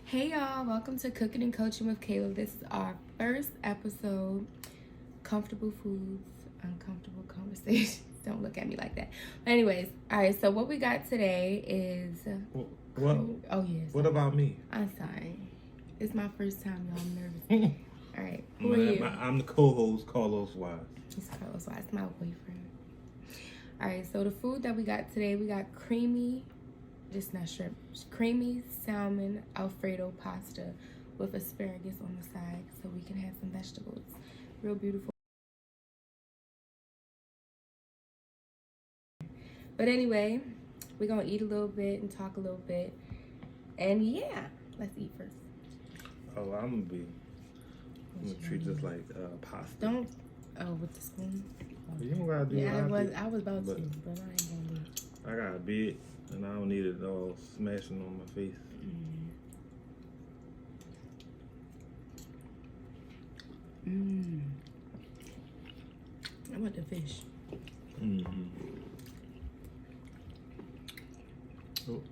Hey y'all, welcome to Cooking and Coaching with Cayla. This is our first episode. Comfortable foods, uncomfortable conversations. Don't look at me like that. But anyways, all right, so what we got today is... What? Oh, yes. What about me? I'm sorry. It's my first time, y'all. I'm nervous. All right, who are you? I'm the co-host, Carlos Wise. It's Carlos Wise, my boyfriend. All right, so the food that we got today, we got creamy salmon Alfredo pasta with asparagus on the side so we can have some vegetables. Real beautiful. But anyway, we're going to eat a little bit and talk a little bit. And yeah, let's eat first. Oh, I'm going to treat this like pasta. Don't, with the spoon. You don't got to do I was about to, but I ain't going to do it. I got a bit, and I don't need it all smashing on my face. I want the fish. Oh,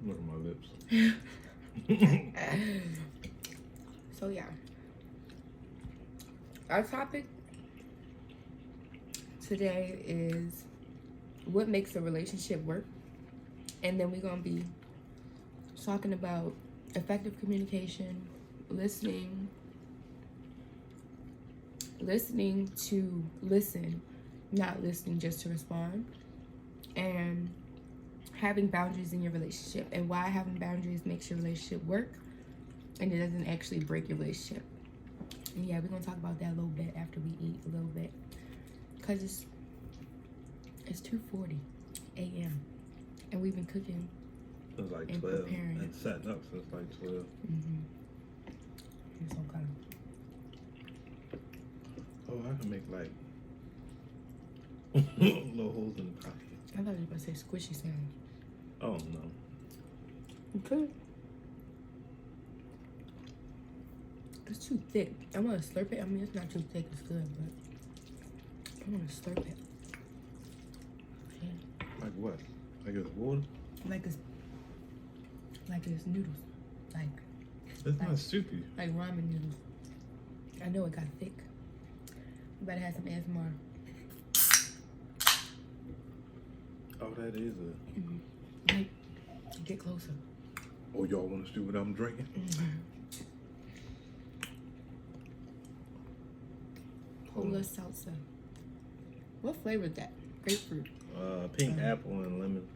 look at my lips. So yeah, our topic today is what makes a relationship work, and then we're gonna be talking about effective communication, listening to listen, not listening just to respond, and having boundaries in your relationship, and why having boundaries makes your relationship work and it doesn't actually break your relationship. And yeah, we're gonna talk about that a little bit after we eat a little bit, because it's 2:40 a.m. and we've been cooking. It was like and 12 preparing. and setting up since like 12. It's okay. Oh, I can make like little holes in the pocket. I thought you were gonna say squishy sound. Oh no. You could. It's too thick. I want to slurp it. I mean, it's not too thick. It's good, but I want to slurp it. Yeah. Like what? Like it's water? Like it's noodles. It's not soupy. Like ramen noodles. I know it got thick. You better have some ASMR. Oh, that is it. Like, get closer. Oh, y'all want to see what I'm drinking? Polar salsa. What flavor is that? Grapefruit. Pink apple and lemon.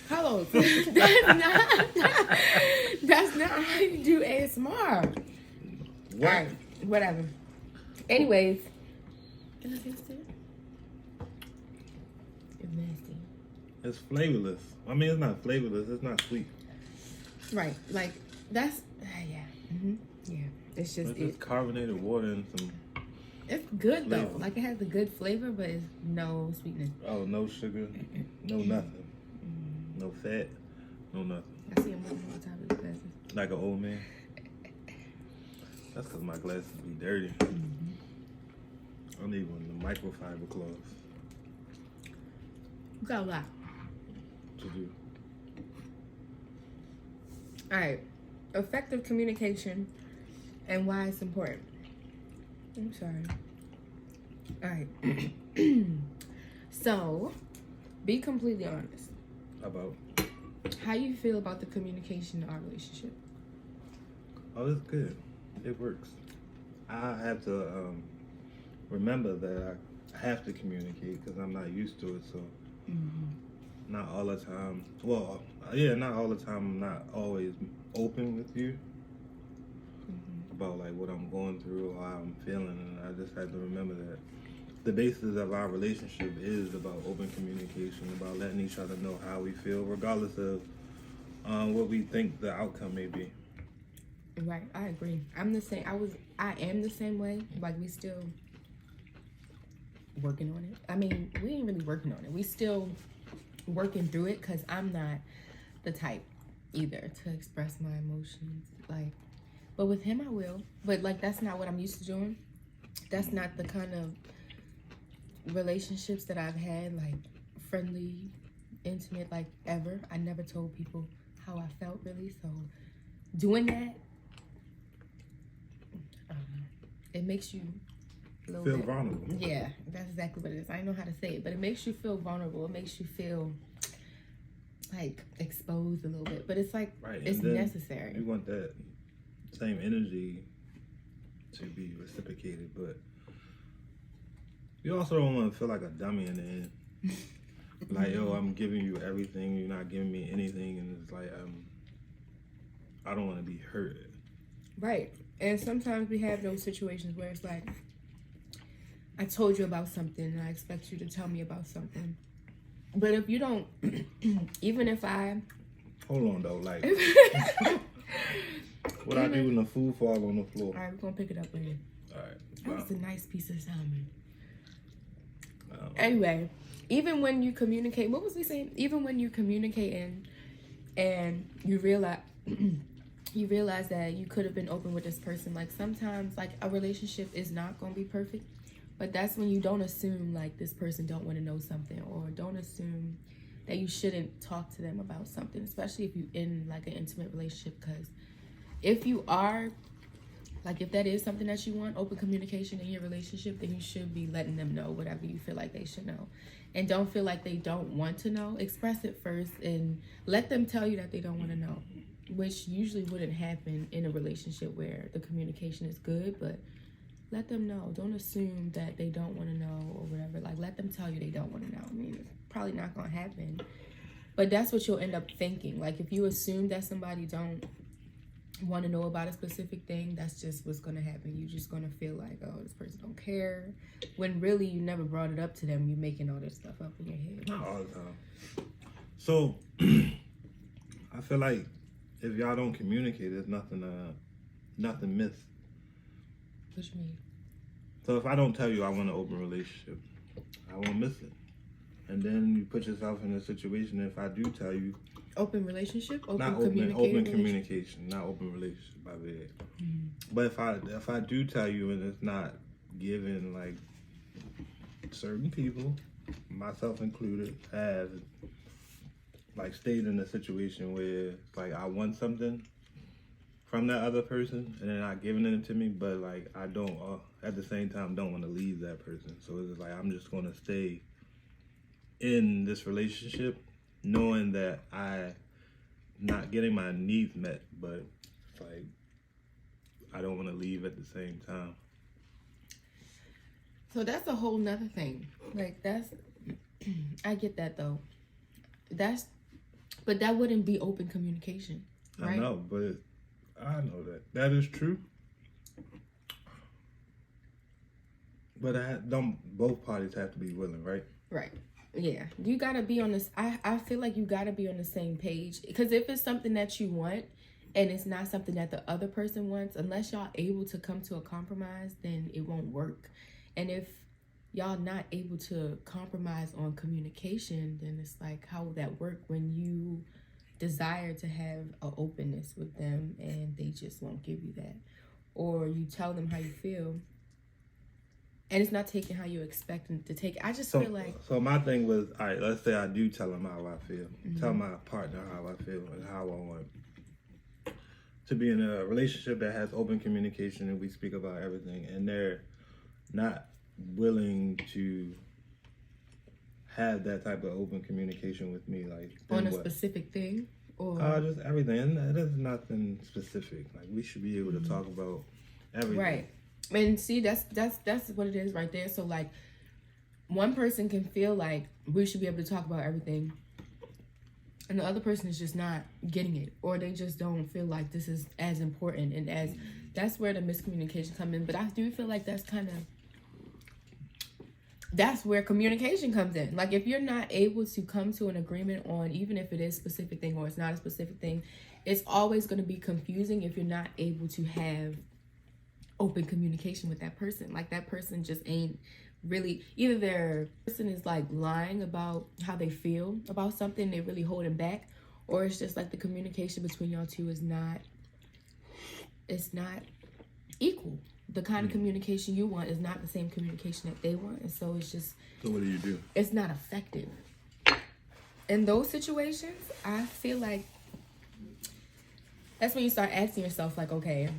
Carlos, that's not how you do ASMR. What? All right, whatever. Anyways, is it tasty? It's nasty. It's flavorless. I mean, it's not flavorless. It's not sweet. Right, like that's yeah, yeah. It's just carbonated water and some. It's good flavor. though. Like it has a good flavor, but it's no sweetness. Oh, no sugar, no nothing, no fat, no nothing. I see him looking on top of his glasses. Like an old man. That's because my glasses be dirty. I need one of the microfiber cloths You got a lot. to do. All right, effective communication and why it's important. I'm sorry. All right. So, be completely honest. About? How you feel about the communication in our relationship? Oh, it's good. It works. I have to remember that I have to communicate because I'm not used to it. So, not all the time. Well, yeah, not all the time. I'm not always open with you about like what I'm going through or how I'm feeling, and I just have to remember that the basis of our relationship is about open communication, about letting each other know how we feel, regardless of what we think the outcome may be. Right, I agree. I'm the same. I am the same way. Like we still working on it. I mean, we ain't really working on it. We still working through it because I'm not the type either to express my emotions. Like, but with him I will. But like that's not what I'm used to doing. That's not the kind of relationships that I've had, like friendly, intimate, like ever, I never told people how I felt really. So doing that, it makes you feel vulnerable. Yeah, that's exactly what it is. I don't know how to say it, but it makes you feel vulnerable. It makes you feel like exposed a little bit, but it's like it's necessary. You want that same energy to be reciprocated, but you also don't want to feel like a dummy in the end. Like, yo, I'm giving you everything, you're not giving me anything, and it's like I don't want to be hurt. Right. And sometimes we have those situations where it's like, I told you about something and I expect you to tell me about something. But if you don't, even if I... Hold on, though. Like, what I do when the food fall on the floor? All right, we're going to pick it up later. All right. That was a nice piece of salmon. Anyway, even when you communicate, what was we saying? Even when you communicate and you realize... you realize that you could have been open with this person. Like sometimes, like a relationship is not going to be perfect, but that's when you don't assume like this person don't want to know something, or don't assume that you shouldn't talk to them about something, especially if you in like an intimate relationship. Because if you are, like if that is something that you want, open communication in your relationship, then you should be letting them know whatever you feel like they should know. And don't feel like they don't want to know. Express it first and let them tell you that they don't want to know, which usually wouldn't happen in a relationship where the communication is good. But let them know. Don't assume that they don't want to know or whatever. Like, let them tell you they don't want to know. I mean, it's probably not going to happen, but that's what you'll end up thinking. Like, if you assume that somebody don't want to know about a specific thing, that's just what's going to happen. You're just going to feel like, oh, this person don't care, when really you never brought it up to them. You're making all this stuff up in your head. Not all the time. So, I feel like if y'all don't communicate, there's nothing missed. What you mean? So if I don't tell you I want an open relationship, I won't miss it. And then you put yourself in a situation, if I do tell you... Open relationship? Open communication, not open relationship, by the way. Mm-hmm. But if I do tell you and it's not given, like, certain people, myself included, have... like stayed in a situation where like I want something from that other person and they're not giving it to me, but like I don't at the same time don't want to leave that person. So it's like I'm just going to stay in this relationship knowing that I not getting my needs met, but it's like I don't want to leave at the same time. So that's a whole nother thing. Like that's I get that though. But that wouldn't be open communication, right? I know, but I know that is true. But both parties have to be willing, right? Right. Yeah. You gotta be on this. I feel like you gotta be on the same page, because if it's something that you want and it's not something that the other person wants, unless y'all able to come to a compromise, then it won't work. And if y'all not able to compromise on communication, then it's like, how will that work when you desire to have an openness with them and they just won't give you that? Or you tell them how you feel and it's not taking how you expect them to take it. I just feel like... So my thing was, all right, let's say I do tell them how I feel. Mm-hmm. Tell my partner how I feel and how I want to be in a relationship that has open communication and we speak about everything, and they're not willing to have that type of open communication with me, like on a specific thing, or just everything. And there's nothing specific. Like we should be able to talk about everything, right? And see, that's what it is right there. So like, one person can feel like we should be able to talk about everything, and the other person is just not getting it, or they just don't feel like this is as important, and as that's where the miscommunication comes in. But I do feel like that's where communication comes in. Like, if you're not able to come to an agreement on, even if it is a specific thing or it's not a specific thing, it's always going to be confusing if you're not able to have open communication with that person. Like, that person just ain't really, either their person is like lying about how they feel about something, they're really holding back, or it's just like the communication between y'all two is not, it's not equal. the kind of communication you want is not the same communication that they want. And so it's just... So what do? It's not effective. In those situations, I feel like that's when you start asking yourself, like, okay,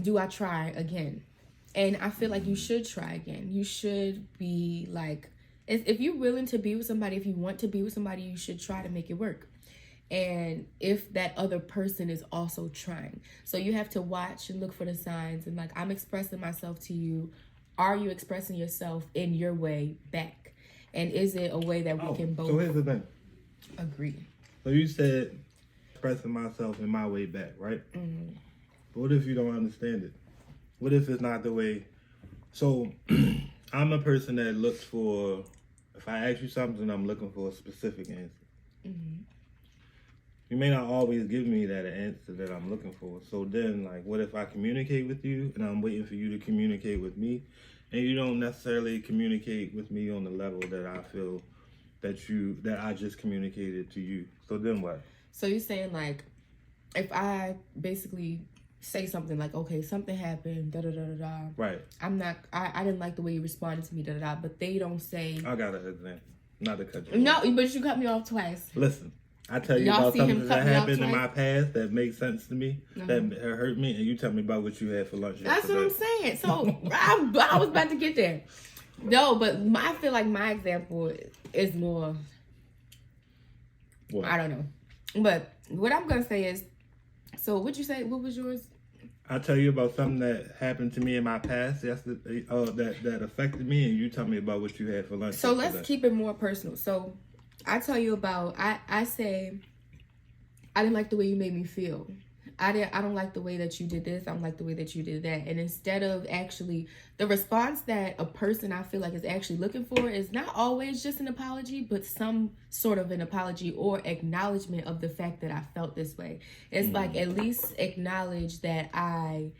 do I try again? And I feel like you should try again. You should be like, if you're willing to be with somebody, if you want to be with somebody, you should try to make it work. And if that other person is also trying. So you have to watch and look for the signs. And like, I'm expressing myself to you. Are you expressing yourself in your way back? And is it a way that we can both So here's the thing. Agree? So you said expressing myself in my way back, right? Mm-hmm. But what if you don't understand it? What if it's not the way? So I'm a person that looks for, if I ask you something, I'm looking for a specific answer. Mm-hmm. You may not always give me that answer that I'm looking for. So then, like, what if I communicate with you and I'm waiting for you to communicate with me, and you don't necessarily communicate with me on the level that I feel that I just communicated to you? So then what? So you're saying, like, if I basically say something like, okay, something happened, da-da-da-da-da. Right. I didn't like the way you responded to me, da-da-da, but they don't say... I got an example. Not to cut you off. No, but you cut me off twice. Listen, I tell you about something that happened in my past that makes sense to me, that hurt me, and you tell me about what you had for lunch That's yesterday. what I'm saying. So, I was about to get there. No, but I feel like my example is more... What? I don't know. But what I'm going to say is, so what'd you say? What was yours? I tell you about something that happened to me in my past yesterday, that affected me, and you tell me about what you had for lunch. So let's keep it more personal. So I tell you about, I say, I didn't like the way you made me feel. I don't like the way that you did this. I don't like the way that you did that. And instead of actually, the response that a person I feel like is actually looking for is not always just an apology, but some sort of an apology or acknowledgement of the fact that I felt this way. It's like, at least acknowledge that I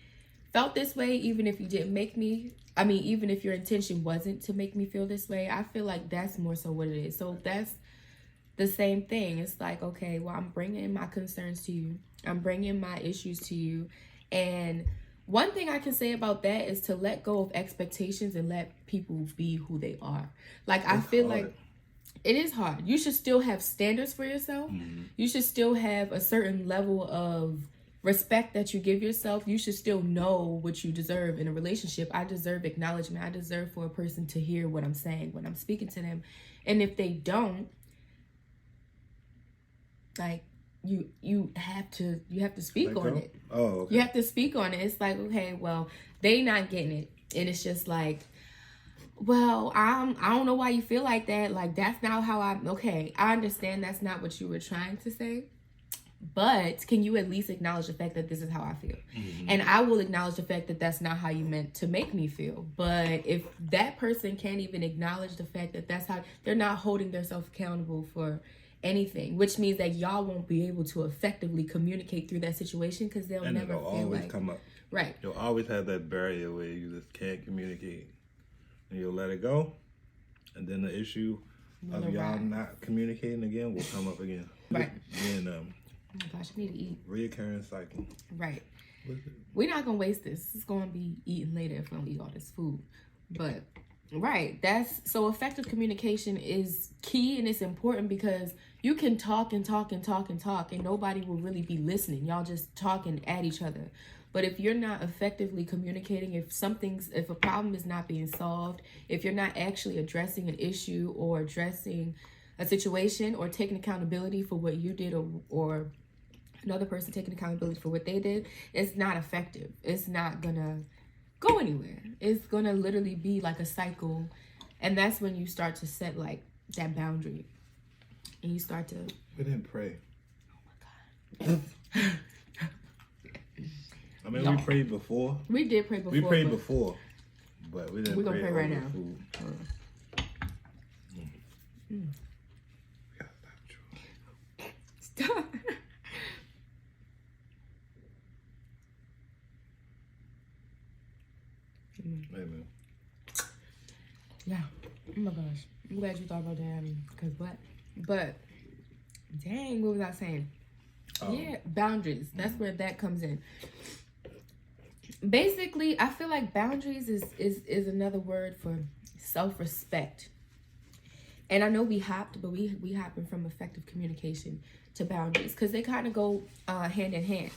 felt this way, even if you didn't make me, even if your intention wasn't to make me feel this way. I feel like that's more so what it is. So that's the same thing. It's like, okay, well, I'm bringing my concerns to you. I'm bringing my issues to you. And one thing I can say about that is to let go of expectations and let people be who they are. Like, I feel like it is hard. You should still have standards for yourself. Mm-hmm. You should still have a certain level of respect that you give yourself. You should still know what you deserve in a relationship. I deserve acknowledgement. I deserve for a person to hear what I'm saying when I'm speaking to them. And if they don't, like, you have to speak on it. Oh, okay. You have to speak on it. It's like, okay, well, they not getting it. And it's just like, well, I don't know why you feel like that. Like, that's not how I understand that's not what you were trying to say. But can you at least acknowledge the fact that this is how I feel? Mm-hmm. And I will acknowledge the fact that that's not how you meant to make me feel. But if that person can't even acknowledge the fact that that's how, they're not holding themselves accountable for anything, which means that y'all won't be able to effectively communicate through that situation because they'll never feel always come up. Right. You'll always have that barrier where you just can't communicate, and you'll let it go, and then the issue of y'all not communicating again will come up again. Right. And oh my gosh, I need to eat. Reoccurring cycle. Right. We're not gonna waste this. It's gonna be eaten later if we don't eat all this food. But right, so effective communication is key, and it's important because you can talk and talk and talk and talk and nobody will really be listening. Y'all just talking at each other. But if you're not effectively communicating, if a problem is not being solved, if you're not actually addressing an issue or addressing a situation or taking accountability for what you did or another person taking accountability for what they did, it's not effective. It's not gonna go anywhere. It's gonna literally be like a cycle, and that's when you start to set like that boundary, and you start to. We didn't pray. Oh my God. I mean, we prayed before. We did pray before. We prayed before, but we didn't. We're gonna pray right now. Food. Mm. Stop. Amen. Yeah. Oh my gosh. I'm glad you thought about that. Because what? But dang, what was I saying? Yeah, boundaries. That's where that comes in. basically, I feel like boundaries is another word for self-respect. And I know we hopped, but we hopping from effective communication to boundaries because they kind of go hand in hand.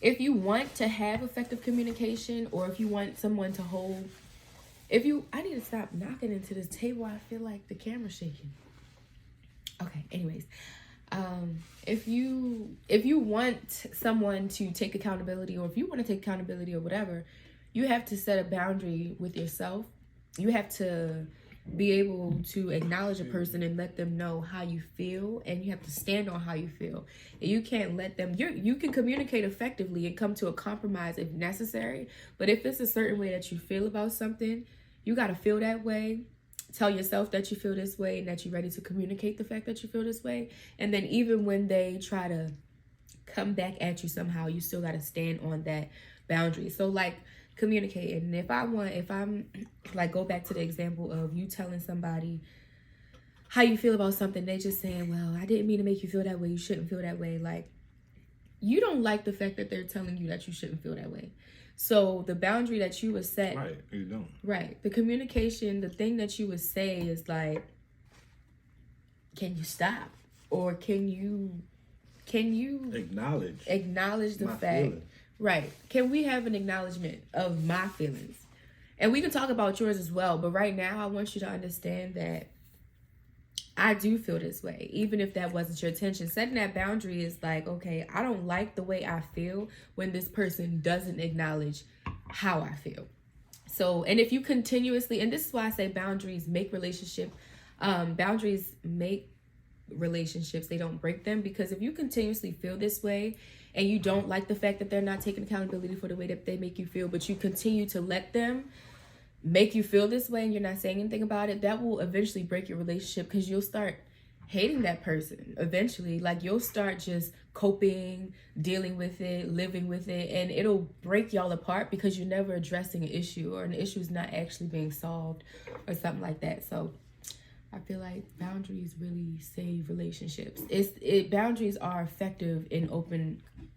If you want to have effective communication, or if you want someone to hold, I need to stop knocking into this table. I feel like the camera's shaking. Okay, anyways. If you want someone to take accountability, or if you want to take accountability or whatever, you have to set a boundary with yourself. You have to be able to acknowledge a person and let them know how you feel, and you have to stand on how you feel. And you can't let them, you can communicate effectively and come to a compromise if necessary, but if it's a certain way that you feel about something, you got to feel that way. Tell yourself that you feel this way and that you're ready to communicate the fact that you feel this way. And then even when they try to come back at you somehow, you still got to stand on that boundary. So like communicating. And if I'm like, go back to the example of you telling somebody how you feel about something, they just saying, well, I didn't mean to make you feel that way. You shouldn't feel that way. Like, you don't like the fact that they're telling you that you shouldn't feel that way. So the boundary that you would set, right, you don't. Right. The communication, the thing that you would say is like, can you stop? Or can you acknowledge the fact? Feeling. Right. Can we have an acknowledgement of my feelings? And we can talk about yours as well, but right now I want you to understand that I do feel this way, even if that wasn't your intention. Setting that boundary is like, okay, I don't like the way I feel when this person doesn't acknowledge how I feel. So, and if you continuously, and this is why I say boundaries make relationships, they don't break them. Because if you continuously feel this way and you don't like the fact that they're not taking accountability for the way that they make you feel, but you continue to let them make you feel this way and you're not saying anything about it, that will eventually break your relationship, because you'll start hating that person eventually. Like, you'll start just coping, dealing with it, living with it, and it'll break y'all apart because you're never addressing an issue, or an issue is not actually being solved or something like that. So I feel like boundaries really save relationships. Boundaries are effective in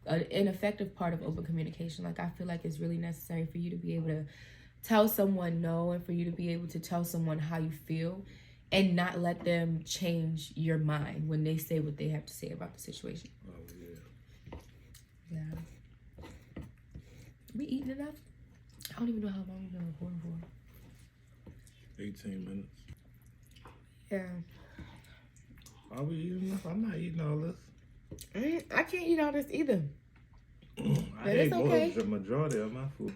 an effective part of open communication. Like, I feel like it's really necessary for you to be able to tell someone no, and for you to be able to tell someone how you feel, and not let them change your mind when they say what they have to say about the situation. Oh, yeah. Yeah. We eating enough? I don't even know how long we've been recording for. 18 minutes. Yeah. Are we eating enough? I'm not eating all this. I can't eat all this either. I ate the majority of my food.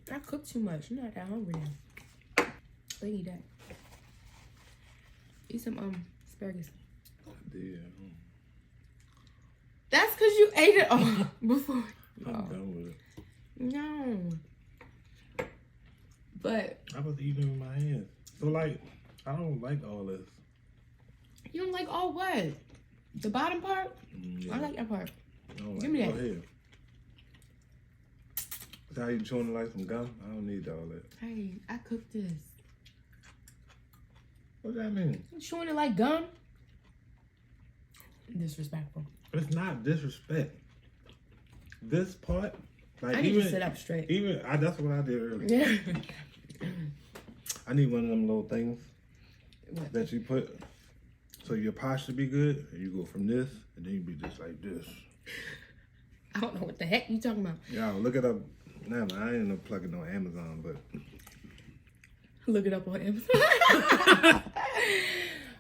I cook too much. You're not that hungry now. Let me eat that. Eat some asparagus. I did. That's because you ate it all before. I'm done with it. No. But I was eating with my hands. So like, I don't like all this. You don't like all what? The bottom part? Yeah. I like that part. Give me that. Go ahead. How you chewing like some gum? I don't need all that. Hey, I cooked this. What does that mean? You chewing it like gum? Disrespectful. It's not disrespect. This part, like, I need to sit up straight. That's what I did earlier. Yeah. I need one of them little things What? that you put so your posture be good, and you go from this, and then you be just like this. I don't know what the heck you talking about. Yeah, look it up. Nah, I ain't no plugging on Amazon, but look it up on Amazon.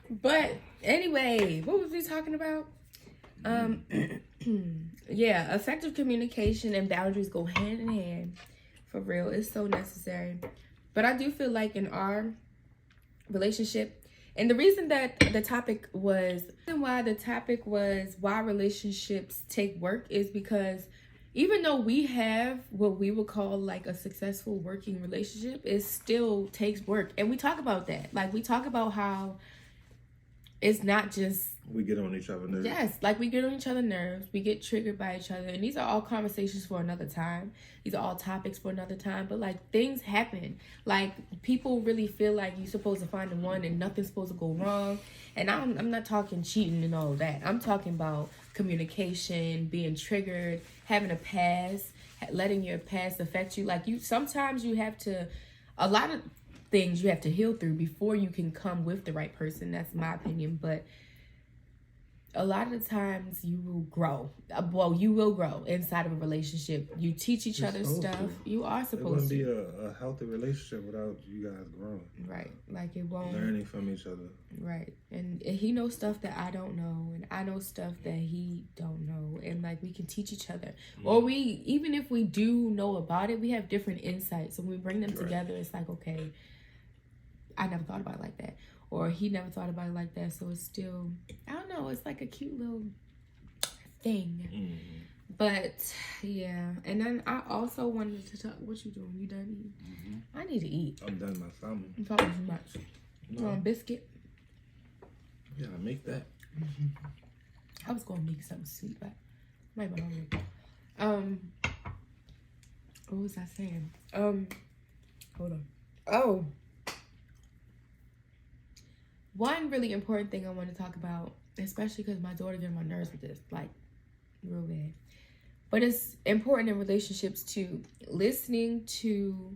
But anyway, what was we talking about? Yeah, effective communication and boundaries go hand in hand. For real, it's so necessary. But I do feel like in our relationship, and the reason that the topic was why relationships take work is because even though we have what we would call like a successful working relationship, it still takes work. And we talk about that. Like, we talk about how it's not just we get on each other's nerves. Yes, like we get on each other's nerves, we get triggered by each other, and these are all conversations for another time. These are all topics for another time. But like things happen. Like people really feel like you're supposed to find the one and nothing's supposed to go wrong. And I'm not talking cheating and all of that. I'm talking about communication, being triggered, having a past, letting your past affect you. Like sometimes you have to, a lot of things you have to heal through before you can come with the right person. That's my opinion. But a lot of the times you will grow. Well, you will grow inside of a relationship. You teach each other stuff. You are supposed to. It wouldn't be a healthy relationship without you guys growing. Right. Like it won't. Learning from each other. Right. And he knows stuff that I don't know. And I know stuff that he don't know. And like we can teach each other. Or even if we do know about it, we have different insights. So when we bring them together, it's like, okay, I never thought about it like that. Or he never thought about it like that. So it's still, I don't know, it's like a cute little thing. But yeah. And then I also wanted to talk, what you doing? You done eating? I need to eat. I'm done my salmon. I'm talking too much. You want a biscuit? Yeah, I make that. I was going to make something sweet, but I might be hungry. What was I saying? Hold on. Oh. One really important thing I want to talk about, especially because my daughter gets on my nerves with this, like, real bad. But it's important in relationships to listening to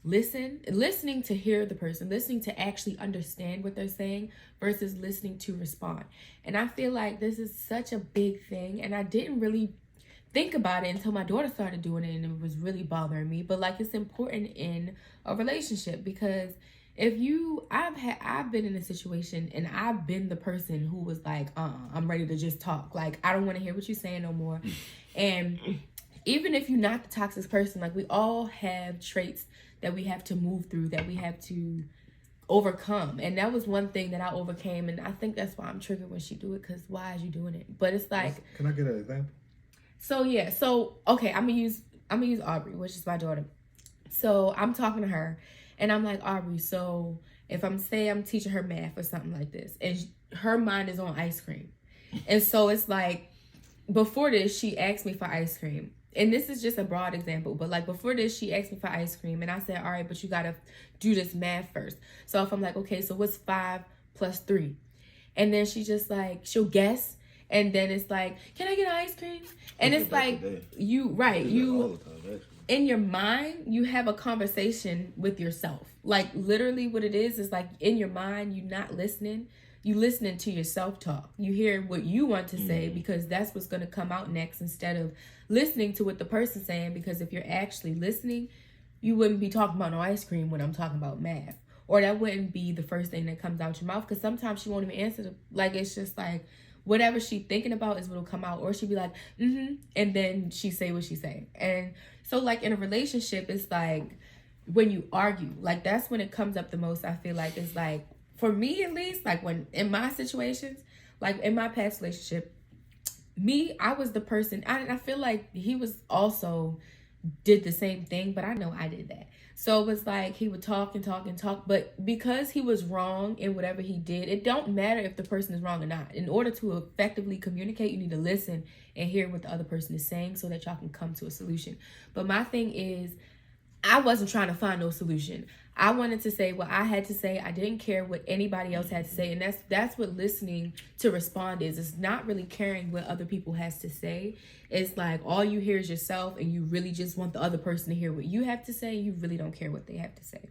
hear the person, listening to actually understand what they're saying versus listening to respond. And I feel like this is such a big thing, and I didn't really think about it until my daughter started doing it, and it was really bothering me. But like, it's important in a relationship because I've been in a situation and I've been the person who was like, I'm ready to just talk. Like, I don't want to hear what you're saying no more. And even if you're not the toxic person, like we all have traits that we have to move through, that we have to overcome. And that was one thing that I overcame. And I think that's why I'm triggered when she do it, because why is you doing it? But it's like, can I get an example? So yeah, okay, I'm gonna use Aubrey, which is my daughter. So I'm talking to her and I'm like, Aubrey, so if I'm teaching her math or something like this, and her mind is on ice cream. And so it's like, before this, she asked me for ice cream. And this is just a broad example, but like before this, she asked me for ice cream. And I said, all right, but you got to do this math first. So if I'm like, okay, so what's 5 + 3? And then she just like, she'll guess. And then it's like, can I get ice cream? And it's like, in your mind, you have a conversation with yourself. Like literally what it is like in your mind, you're not listening. You listening to your self-talk. You hear what you want to say because that's what's going to come out next, instead of listening to what the person's saying. Because if you're actually listening, you wouldn't be talking about no ice cream when I'm talking about math. Or that wouldn't be the first thing that comes out your mouth, because sometimes she won't even answer. Like, it's just like, whatever she thinking about is what'll come out. Or she'll be like, and then she say what she say. And so like in a relationship, it's like when you argue, like that's when it comes up the most. I feel like it's like, for me at least, like when in my situations, like in my past relationship, I was the person, I feel like he was also did the same thing, but I know I did that. So it was like he would talk and talk and talk, but because he was wrong in whatever he did, it don't matter if the person is wrong or not. In order to effectively communicate, you need to listen and hear what the other person is saying so that y'all can come to a solution. But my thing is, I wasn't trying to find no solution. I wanted to say what I had to say. I didn't care what anybody else had to say. And that's what listening to respond is. It's not really caring what other people has to say. It's like all you hear is yourself, and you really just want the other person to hear what you have to say. You really don't care what they have to say.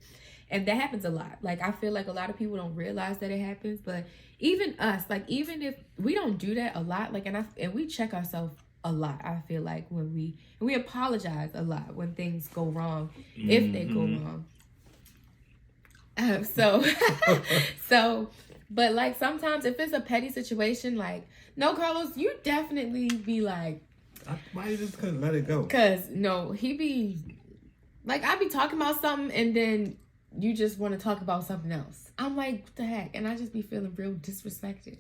And that happens a lot. Like, I feel like a lot of people don't realize that it happens. But even us, like, even if we don't do that a lot, like, and we check ourselves a lot, I feel like, when we apologize a lot when things go wrong, if they go wrong. But like sometimes if it's a petty situation, like, no, Carlos, you definitely be like, why you just couldn't let it go? Cause no, he be like, I be talking about something and then you just want to talk about something else. I'm like, what the heck? And I just be feeling real disrespected.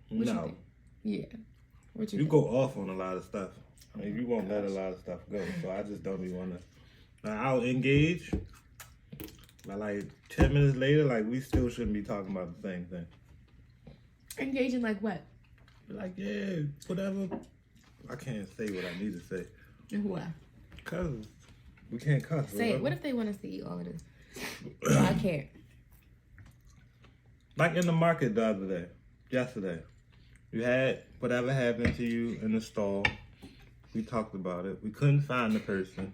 What you think? Yeah. What you think? Go off on a lot of stuff. I mean, you won't let a lot of stuff go. So I just don't even want to. I'll engage. But like 10 minutes later, like we still shouldn't be talking about the same thing. Engaging like what? Like, yeah, whatever. I can't say what I need to say. Why? Because we can't cuss. Say it. What if they want us to eat all of this? No, I can't. Like in the market the other day, yesterday. You had whatever happened to you in the stall. We talked about it. We couldn't find the person.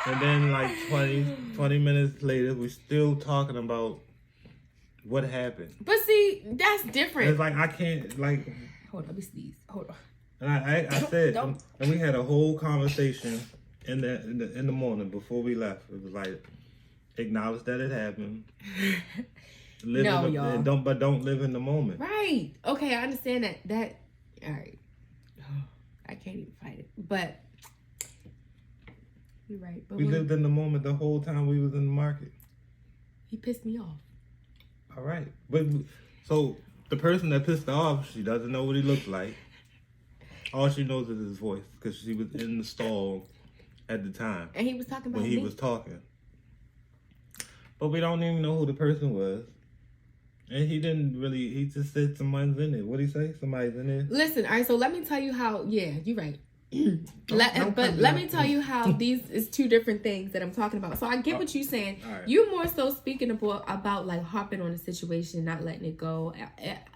And then like 20 minutes later, we're still talking about what happened. But see, that's different. It's like I can't like. Hold on, let me sneeze. Hold on. And I said, Don't. and we had a whole conversation in the morning before we left. It was like, acknowledge that it happened. Y'all. Don't live in the moment. Right. Okay, I understand that. All right. I can't even fight it. But you're right. But we lived in the moment the whole time we was in the market. He pissed me off. All right. But so the person that pissed her off, she doesn't know what he looks like. All she knows is his voice because she was in the stall at the time. And he was talking about when he was talking. But we don't even know who the person was. And he didn't really, he just said someone's in there. What'd he say? Somebody's in there? Listen, all right, so let me tell you how, yeah, you're right. Let me tell you how these is two different things that I'm talking about. So I get what you're saying. Right. You more so speaking about like hopping on a situation, not letting it go.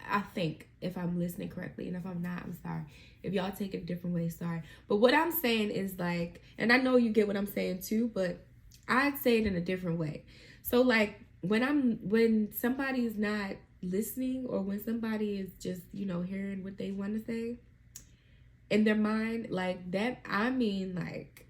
I think, if I'm listening correctly, and if I'm not, I'm sorry. If y'all take it a different way, sorry. But what I'm saying is like, and I know you get what I'm saying too, but I'd say it in a different way. So like when somebody is not listening, or when somebody is just, hearing what they want to say in their mind, like that, I mean like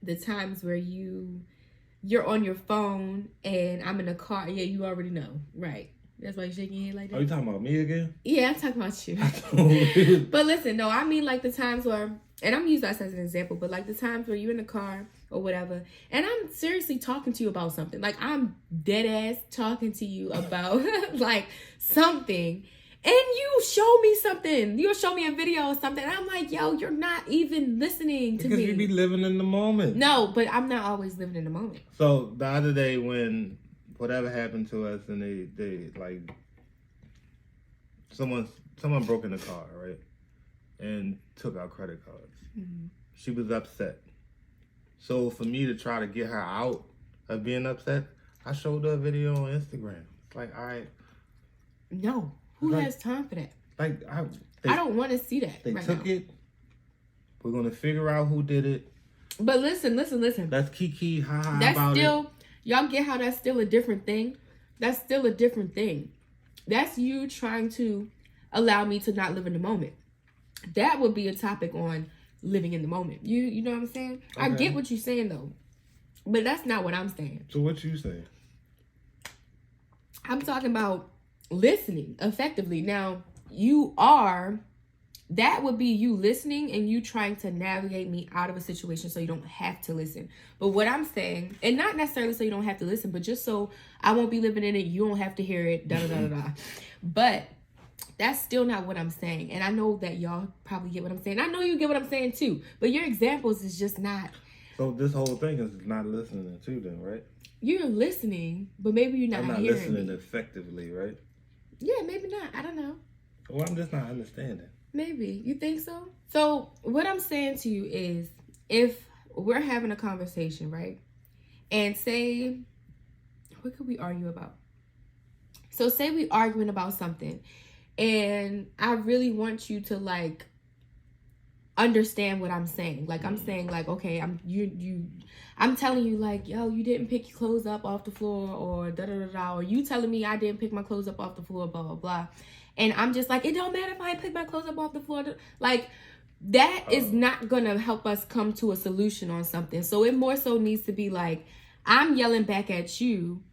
the times where you're on your phone and I'm in a car. Yeah, you already know, right? That's why you're shaking your head like that. Are you talking about me again? Yeah, I'm talking about you. But listen, no, I mean like the times where, and I'm using that as an example, but like the times where you're in the car or whatever, and I'm seriously talking to you about something. Like I'm dead ass talking to you about like something, and you show me something. You'll show me a video or something, and I'm like, yo, you're not even listening to me. Because you be living in the moment. No, but I'm not always living in the moment. So the other day when whatever happened to us, and they like someone broke in the car, right, and took our credit cards. Mm-hmm. She was upset. So for me to try to get her out of being upset, I showed her a video on Instagram. It's like, all right. No, who has time for that? Like I don't want to see that. They took it. We're gonna figure out who did it. But listen. That's kiki ha that's about still, it. Y'all get how that's still a different thing? That's still a different thing. That's you trying to allow me to not live in the moment. That would be a topic on living in the moment. You know what I'm saying? Okay. I get what you're saying though. But that's not what I'm saying. So what you saying? I'm talking about listening effectively. Now, that would be you listening and you trying to navigate me out of a situation so you don't have to listen. But what I'm saying, and not necessarily so you don't have to listen, but just so I won't be living in it, you don't have to hear it, da-da-da-da-da. But that's still not what I'm saying. And I know that y'all probably get what I'm saying. I know you get what I'm saying too. But your examples is just not. So this whole thing is not listening too then, right? You're listening, but maybe you're not hearing. I'm not listening effectively, right? Yeah, maybe not. I don't know. Well, I'm just not understanding. Maybe. You think so? So what I'm saying to you is, if we're having a conversation, right? And say, what could we argue about? So say we arguing about something, and I really want you to like understand what I'm saying. Like I'm saying like, okay, I'm telling you like, yo, you didn't pick your clothes up off the floor, or da-da-da-da, or you telling me I didn't pick my clothes up off the floor, blah, blah, blah. And I'm just like, it don't matter if I pick my clothes up off the floor. Like, that is not going to help us come to a solution on something. So it more so needs to be like, I'm yelling back at you.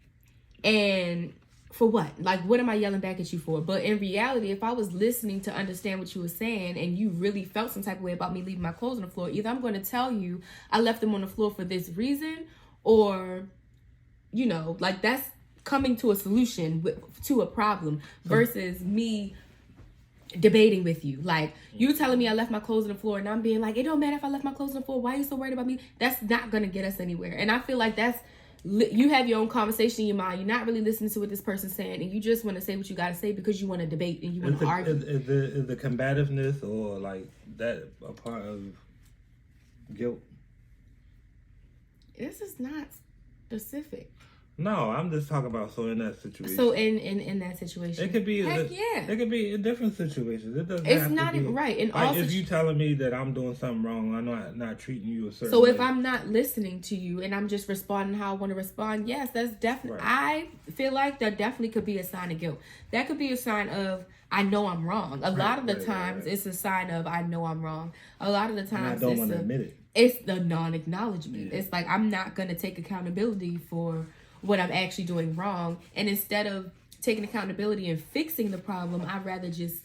And for what? Like, what am I yelling back at you for? But in reality, if I was listening to understand what you were saying and you really felt some type of way about me leaving my clothes on the floor, either I'm going to tell you I left them on the floor for this reason, or, like that's coming to a solution to a problem versus me debating with you. Like you telling me I left my clothes on the floor and I'm being like, it don't matter if I left my clothes on the floor. Why are you so worried about me? That's not going to get us anywhere. And I feel like that's you have your own conversation in your mind. You're not really listening to what this person's saying, and you just want to say what you got to say because you want to debate and you want to argue. Is the combativeness or like that a part of guilt? This is not specific. No, I'm just talking about in that situation. So in that situation, it could be. It could be in different situations. It doesn't. It's not right. And like if you telling me that I'm doing something wrong, I'm not treating you a certain. So if way. I'm not listening to you and I'm just responding how I want to respond, yes, that's definitely. Right. I feel like that definitely could be a sign of guilt. That could be a sign of I know I'm wrong. A lot of the times it's a sign of I know I'm wrong. A lot of the times and I don't want to admit it. It's the non-acknowledgement. Yeah. It's like I'm not gonna take accountability for what I'm actually doing wrong, and instead of taking accountability and fixing the problem, I'd rather just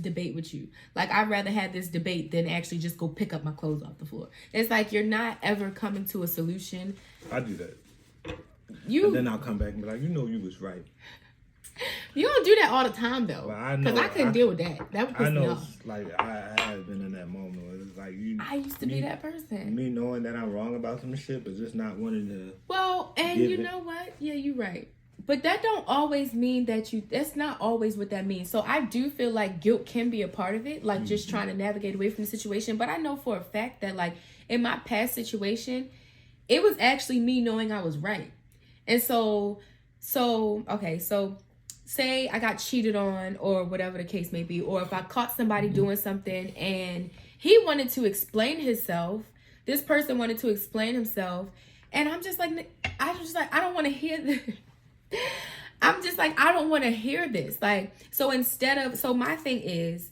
debate with you. Like I'd rather have this debate than actually just go pick up my clothes off the floor. It's like you're not ever coming to a solution. I do that. And then I'll come back and be like, you was right. You don't do that all the time though, because I couldn't deal with that. That would piss me off. Like I have been in that moment where it's like I used to be that person. Me knowing that I'm wrong about some shit, but just not wanting to. Well, and you know what? Yeah, you're right. But that don't always mean that that's not always what that means. So I do feel like guilt can be a part of it, like just trying to navigate away from the situation. But I know for a fact that like in my past situation, it was actually me knowing I was right. And so say I got cheated on or whatever the case may be, or if I caught somebody doing something and he wanted to explain himself, this person wanted to explain himself, and I'm just like, I don't want to hear this. I'm just like, I don't want to hear this. Like, so my thing is,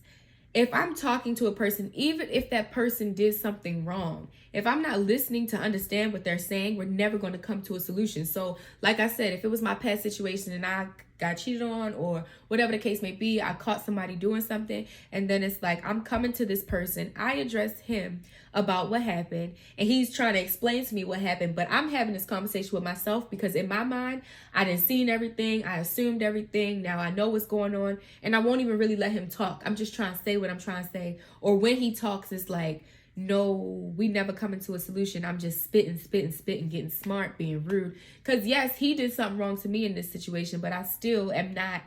if I'm talking to a person, even if that person did something wrong, if I'm not listening to understand what they're saying, we're never going to come to a solution. So like I said, if it was my past situation and I got cheated on or whatever the case may be, I caught somebody doing something, and then it's like I'm coming to this person, I address him about what happened, and he's trying to explain to me what happened, but I'm having this conversation with myself because in my mind, I didn't seen everything, I assumed everything, now I know what's going on, and I won't even really let him talk. I'm just trying to say what I'm trying to say, or when he talks, it's like, no, we never come into a solution. I'm just spitting, getting smart, being rude. Because yes, he did something wrong to me in this situation, but I still am not,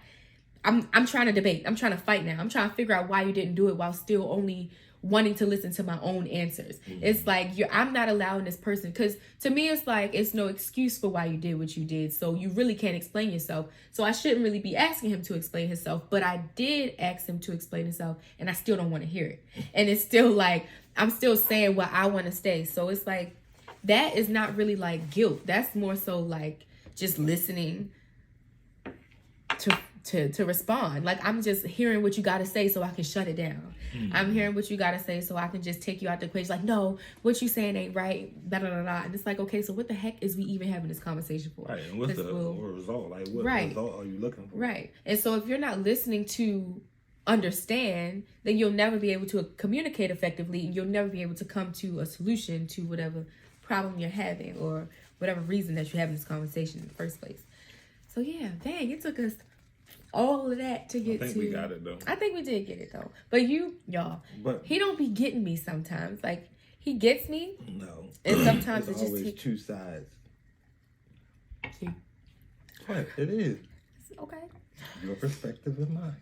I'm trying to debate. I'm trying to fight now. I'm trying to figure out why you didn't do it while still only wanting to listen to my own answers. It's like I'm not allowing this person, because to me it's like it's no excuse for why you did what you did, so you really can't explain yourself. So I shouldn't really be asking him to explain himself, but I did ask him to explain himself, and I still don't want to hear it. And it's still like I'm still saying what I want to say. So it's like that is not really like guilt. That's more so like just listening to respond. Like I'm just hearing what you got to say so I can shut it down. I'm hearing what you got to say so I can just take you out the equation. Like, no, what you saying ain't right. Blah, blah, blah, blah. And it's like, okay, so what the heck is we even having this conversation for? Right. And what's the result? Like, what result are you looking for? Right. And so if you're not listening to understand, then you'll never be able to communicate effectively, and you'll never be able to come to a solution to whatever problem you're having or whatever reason that you're having this conversation in the first place. So yeah, dang, it took us all of that to get to. I think we got it though. I think we did get it though. But he don't be getting me sometimes. Like he gets me. No. And sometimes it's just always two sides. See? What? It is. Okay. Your perspective and mine.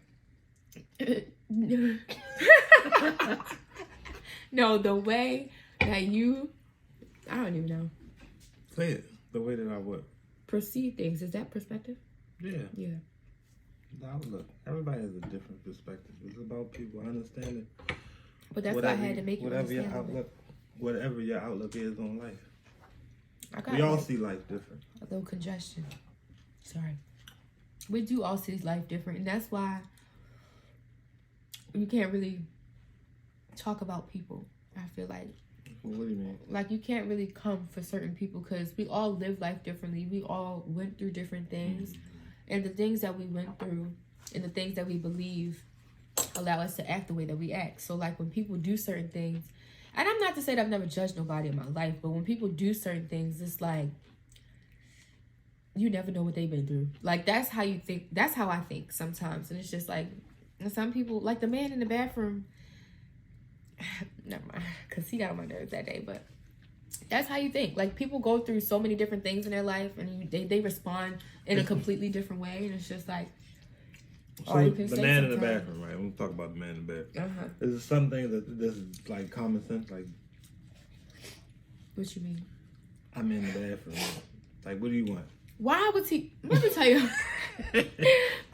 No, the way that I don't even know. Say it. The way that I would perceive things. Is that perspective? Yeah. Yeah. The outlook. Everybody has a different perspective. It's about people understanding. But that's why I had to make you understand. Whatever your outlook is on life. We all see life different. A little congestion. Sorry. We do all see life different, and that's why you can't really talk about people. I feel like. What do you mean? Like you can't really come for certain people because we all live life differently. We all went through different things, and the things that we went through and the things that we believe allow us to act the way that we act. So like when people do certain things, and I'm not to say that I've never judged nobody in my life, but when people do certain things, it's like you never know what they've been through. Like that's how you think. That's how I think sometimes, and it's just like. And some people, like the man in the bathroom, never mind, because he got on my nerves that day, but That's how you think. Like, people go through so many different things in their life, and they respond in a completely different way, and it's just like, so you can the say man in the sometimes. bathroom, right? We'll talk about the man in the bathroom. Uh-huh. Is it something that this is like common sense? Like, What you mean? I'm in the bathroom. Like, what do you want? Why would he? Let me tell you.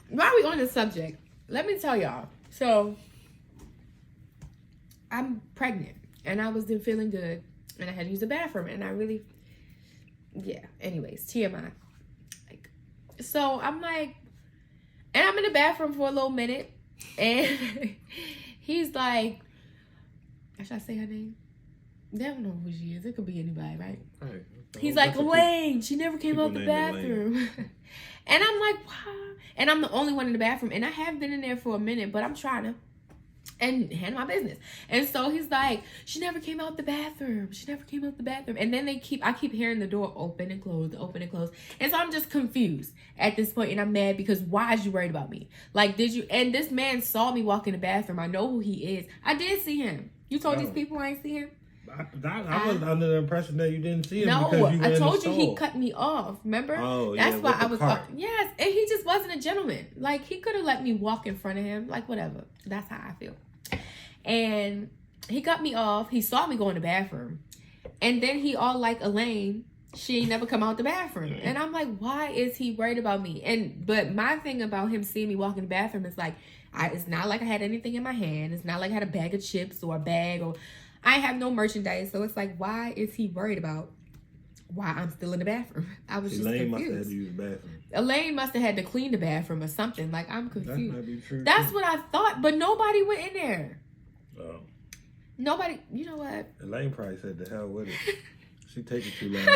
Why are we on this subject? Let me tell y'all. So, I'm pregnant, and I wasn't feeling good, and I had to use the bathroom, and I really, anyways, TMI. Like, so I'm like, and I'm in the bathroom for a little minute, and he's like, should I say her name? They don't know who she is. It could be anybody, right? Right. He's like, Elaine, she never came out the bathroom. And I'm like, wow. And I'm the only one in the bathroom. And I have been in there for a minute, but I'm trying to handle my business. And so he's like, she never came out the bathroom. She never came out the bathroom. And then I keep hearing the door open and close, open and close. And so I'm just confused at this point, and I'm mad because why is you worried about me? Like, did you? And this man saw me walk in the bathroom. I know who he is. I did see him. You told these people I ain't see him? I was under the impression that you didn't see him. No, because you were I told in the you he cut me off. Remember? Oh, that's why I was. Yes, and he just wasn't a gentleman. Like, he could have let me walk in front of him. Like, whatever. That's how I feel. And he cut me off. He saw me go in the bathroom, and then he all like, Elaine, she ain't never come out the bathroom. And I'm like, why is he worried about me? But my thing about him seeing me walk in the bathroom is like, it's not like I had anything in my hand. It's not like I had a bag of chips or a bag, or I have no merchandise. So it's like, why is he worried about why I'm still in the bathroom? I was Elaine just confused. must have had to use the bathroom. Elaine must have had to clean the bathroom or something. Like, I'm confused. That might be true. That's what I thought, but nobody went in there. Oh. Nobody, you know what? Elaine probably said, the hell with it. She take it too long.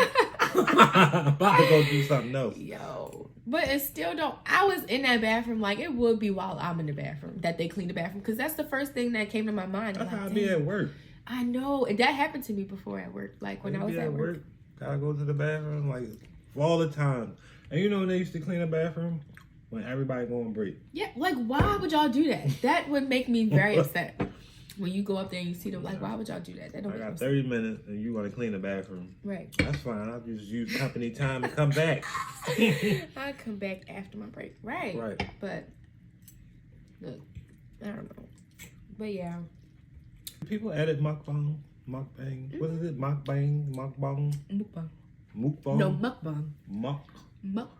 I'm about to go do something else. Yo. But it still don't. I was in that bathroom like it would be while I'm in the bathroom that they clean the bathroom. Because that's the first thing that came to my mind. That's like, how I be at work. I know. And that happened to me before at work. Like when I was at work. Gotta go to the bathroom like all the time. And you know when they used to clean the bathroom? When everybody go on break. Yeah. Like, why would y'all do that? That would make me very upset. When you go up there and you see them, like, why would y'all do that? That don't I make got no 30 minutes and you want to clean the bathroom. Right. That's fine. I'll just use company time and come back. I come back after my break. Right. Right. But, look, I don't know. But, yeah. People edit mukbang. What is it? Mukbang? Mukbang. Mukbang? No, mukbang. Mukbang.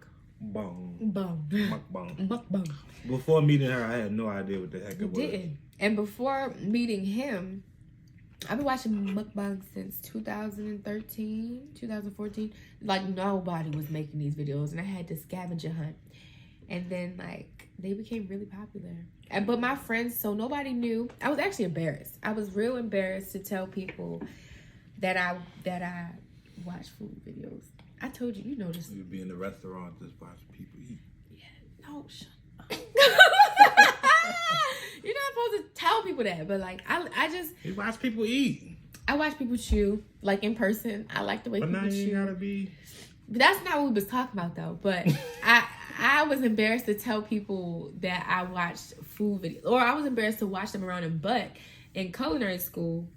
Mukbang. Mukbang. Before meeting her, I had no idea what the heck it was. You didn't. And before meeting him, I've been watching mukbang since 2013, 2014. Like, nobody was making these videos, and I had to scavenger hunt. And then, like, they became really popular. But my friends, so nobody knew. I was actually embarrassed. I was real embarrassed to tell people that I watch food videos. I told you, you know this. You'd be in the restaurant just watching people eat. Yeah. No, shut up. You're not supposed to tell people that, but like I just You watch people eat. I watch people chew, like in person. I like the way people chew. But now you gotta be. But that's not what we was talking about though. But I was embarrassed to tell people that I watched food videos, or I was embarrassed to watch them around them. But in culinary school,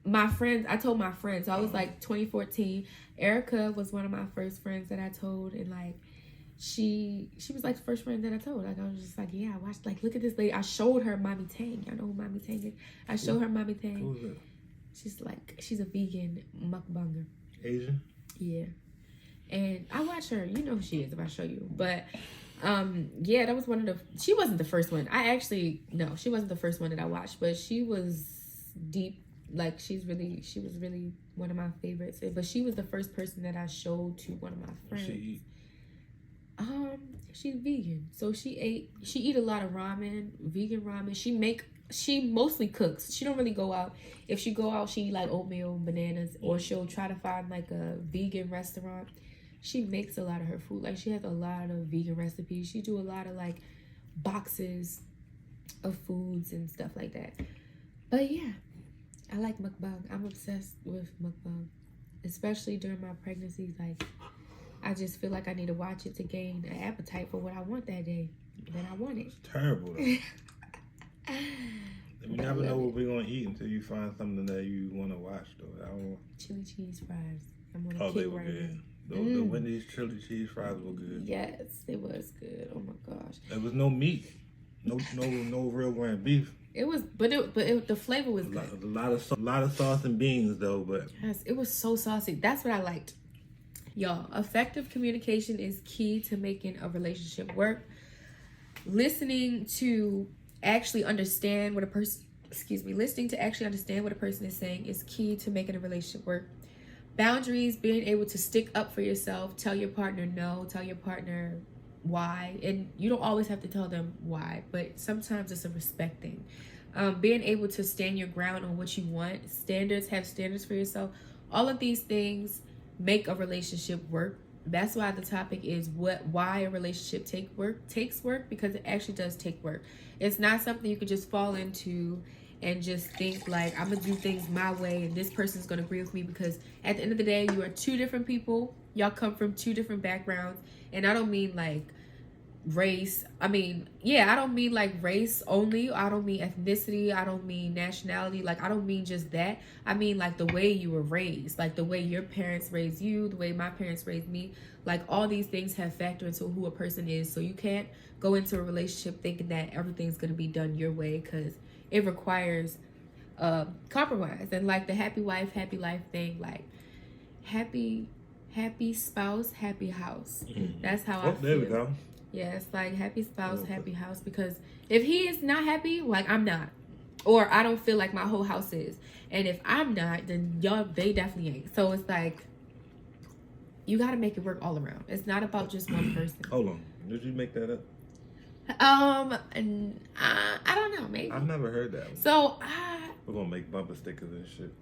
I told my friends. So I was like 2014. Erica was one of my first friends that I told, and like. She was like the first friend that I told. Like, I was just like, yeah, I watched, like, look at this lady. I showed her Mommy Tang. Y'all know who Mommy Tang is? I showed her Mommy Tang. Who's that? She's a vegan mukbanger. Asian? Yeah. And I watch her. You know who she is if I show you. But, yeah, that was one of she wasn't the first one. She wasn't the first one that I watched. But she was deep. Like, she was really one of my favorites. But she was the first person that I showed to one of my friends. She eat? She's vegan, so she eat a lot of ramen, vegan ramen. She mostly cooks. She don't really go out. If she go out, she eat like oatmeal and bananas, or she'll try to find like a vegan restaurant. She makes a lot of her food. Like, she has a lot of vegan recipes. She do a lot of like boxes of foods and stuff like that. But yeah, I like mukbang. I'm obsessed with mukbang, especially during my pregnancy. Like, I just feel like I need to watch it to gain an appetite for what I want that day. That I want it. It's terrible though. You never know what we're gonna eat until you find something that you want to watch, though. I don't. Chili cheese fries. I'm on a Oh, kick they were right good. now. The Wendy's chili cheese fries were good. Yes, it was good. Oh my gosh. There was no meat, no real ground beef. It was, the flavor was good. A lot of sauce and beans though, but Yes, it was so saucy. That's what I liked. Y'all, effective communication is key to making a relationship work. Listening to actually understand what a person, listening to actually understand what a person is saying is key to making a relationship work. Boundaries, being able to stick up for yourself, tell your partner no, tell your partner why. And you don't always have to tell them why, but sometimes it's a respect thing. Being able to stand your ground on what you want, have standards for yourself. All of these things make a relationship work. That's why the topic is why a relationship takes work, because it actually does take work. It's not something you could just fall into and just think like, I'm gonna do things my way and this person's gonna agree with me, because at the end of the day, you are two different people. Y'all come from two different backgrounds. And I don't mean like race. I don't mean like race only. I don't mean ethnicity. I don't mean nationality. Like, I don't mean just that. I mean like the way you were raised, like the way your parents raised you, the way my parents raised me. Like, all these things have factor into who a person is. So you can't go into a relationship thinking that everything's going to be done your way, because it requires compromise. And like the happy wife, happy life thing, like happy spouse, happy house. That's how I feel. There we go. Yeah, it's like happy spouse, happy house. Because if he is not happy, like I'm not, or I don't feel like my whole house is, and if I'm not, then they definitely ain't. So it's like, you got to make it work all around. It's not about just one person. Hold on, did you make that up? And I don't know, maybe. I've never heard that one. So we're gonna make bumper stickers and shit.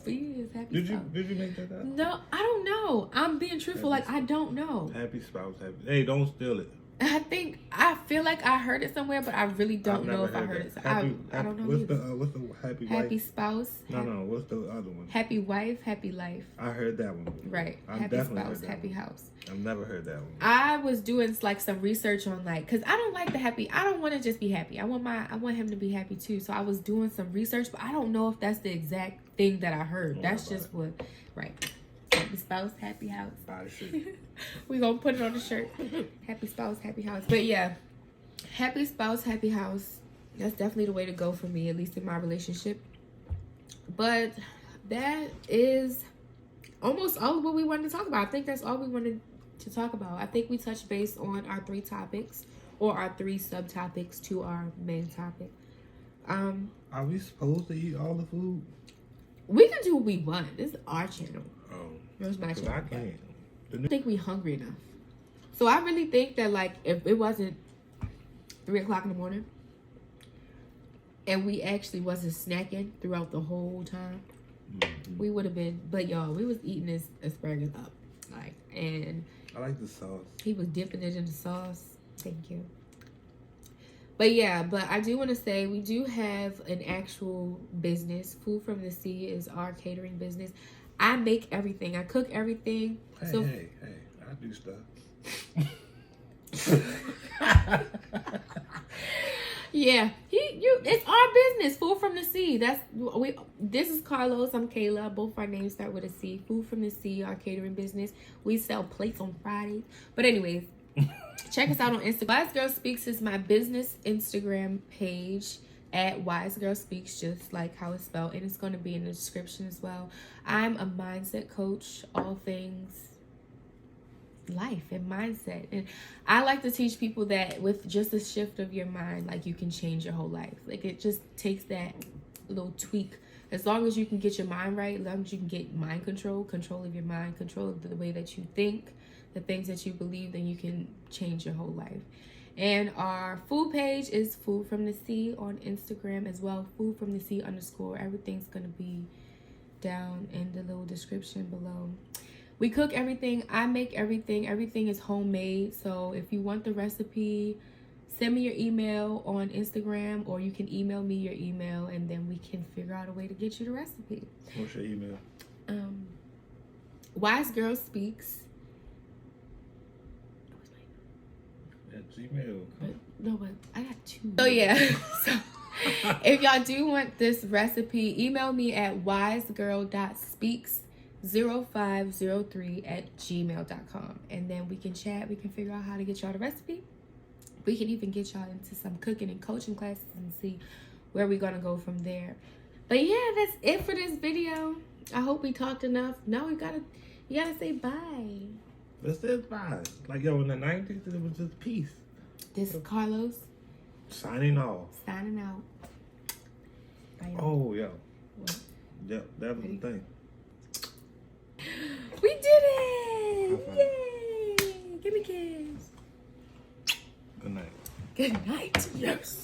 Did you make that up? No, I don't know. I'm being truthful. Like, I don't know. Happy spouse, happy. Hey, don't steal it. I feel like I heard it somewhere, but I really don't know if I heard it. I don't know. What's the happy wife? Happy spouse. No. What's the other one? Happy wife, happy life. I heard that one. Right. Happy spouse, happy house. I've never heard that one. I was doing like some research on like, cause I don't like the happy. I don't want to just be happy. I want him to be happy too. So I was doing some research, but I don't know if that's the exact thing that I heard. That's just what, right. Happy spouse, happy house. We gonna put it on the shirt. Happy spouse, happy house. But yeah, happy spouse, happy house. That's definitely the way to go for me, at least in my relationship. But that is almost all of what we wanted to talk about. I think that's all we wanted to talk about. I think we touched base on our 3 topics, or our 3 subtopics to our main topic. Are we supposed to eat all the food? We can do what we want. This is our channel. Oh, it's my channel. I can't. I think we hungry enough. So I really think that, like, if it wasn't 3 o'clock in the morning and we actually wasn't snacking throughout the whole time, we would have been. But y'all, we was eating this asparagus up, like, and I like the sauce. He was dipping it in the sauce. Thank you. But yeah, but I do want to say we do have an actual business. Food from the Sea is our catering business. I make everything. I cook everything. Hey, I do stuff. Yeah, it's our business. Food from the Sea. This is Carlos. I'm Cayla. Both our names start with a C. Food from the Sea, our catering business. We sell plates on Fridays. But anyways, check us out on Instagram. WiseGirlSpeaks is my business Instagram page at WiseGirlSpeaks, just like how it's spelled, and it's going to be in the description as well. I'm a mindset coach, all things life and mindset, and I like to teach people that with just a shift of your mind, like, you can change your whole life. Like, it just takes that little tweak. As long as you can get your mind right, as long as you can get mind control of your mind, control of the way that you think, the things that you believe, then you can change your whole life. And our food page is Food from the Sea on Instagram as well. Food from the Sea _ Everything's going to be down in the little description below. We cook everything. I make everything. Everything is homemade. So if you want the recipe, send me your email on Instagram, or you can email me your email, and then we can figure out a way to get you the recipe. What's your email? WiseGirlSpeaks. At Gmail. But I got 2. Oh yeah. So If y'all do want this recipe, email me at WiseGirl.Speaks0503@gmail.com. And then we can chat. We can figure out how to get y'all the recipe. We can even get y'all into some cooking and coaching classes and see where we're going to go from there. But yeah, that's it for this video. I hope we talked enough. Now you gotta say bye. This is bye. Like, yo, in the 90s, it was just peace. This is Carlos. Signing off. Signing out. Bye. Oh, yo. What? Yep, that was the thing. We did it! Yay! Give me a kiss. Good night. Good night. Yes.